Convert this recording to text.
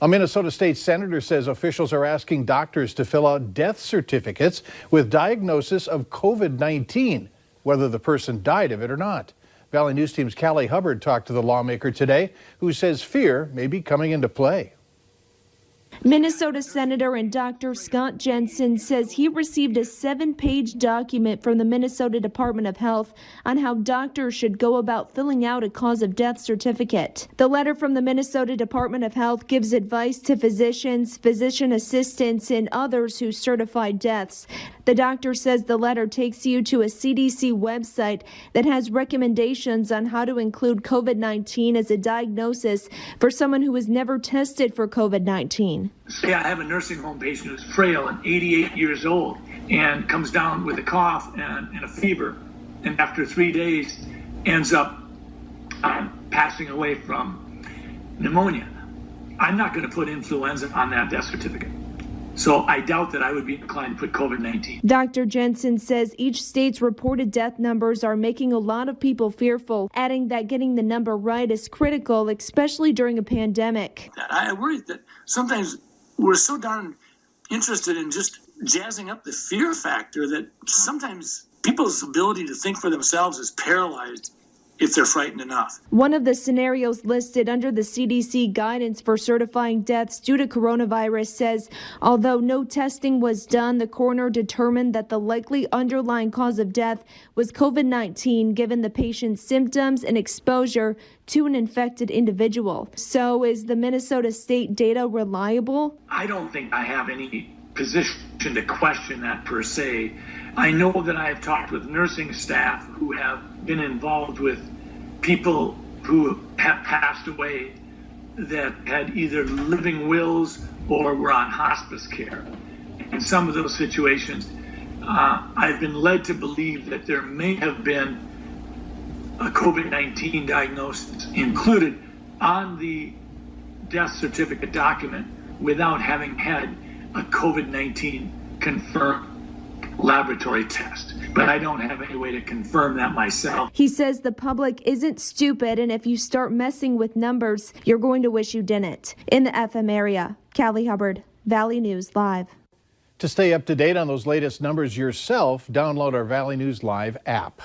A Minnesota state senator says officials are asking doctors to fill out death certificates with diagnosis of COVID-19, whether the person died of it or not. Valley News Team's Callie Hubbard talked to the lawmaker today, who says fear may be coming into play. Minnesota Senator and Dr. Scott Jensen says he received a 7-page document from the Minnesota Department of Health on how doctors should go about filling out a cause of death certificate. The letter from the Minnesota Department of Health gives advice to physicians, physician assistants, and others who certify deaths. The doctor says the letter takes you to a CDC website that has recommendations on how to include COVID-19 as a diagnosis for someone who was never tested for COVID-19. Say I have a nursing home patient who's frail and 88 years old and comes down with a cough and a fever, and after 3 days ends up passing away from pneumonia. I'm not going to put influenza on that death certificate. So I doubt that I would be inclined to put COVID-19. Dr. Jensen says each state's reported death numbers are making a lot of people fearful, adding that getting the number right is critical, especially during a pandemic. I worry that sometimes we're so darn interested in just jazzing up the fear factor that sometimes people's ability to think for themselves is paralyzed if they're frightened enough. One of the scenarios listed under the CDC guidance for certifying deaths due to coronavirus says, although no testing was done, the coroner determined that the likely underlying cause of death was COVID-19, given the patient's symptoms and exposure to an infected individual. So is the Minnesota state data reliable? I don't think I have any position to question that per se. I know that I have talked with nursing staff who have been involved with people who have passed away that had either living wills or were on hospice care. In some of those situations, I've been led to believe that there may have been a COVID-19 diagnosis included on the death certificate document without having had a COVID-19 confirmed laboratory test, but I don't have any way to confirm that myself. He says the public isn't stupid, and if you start messing with numbers, you're going to wish you didn't. In the FM area, Callie Hubbard, Valley News Live. To stay up to date on those latest numbers yourself, download our Valley News Live app.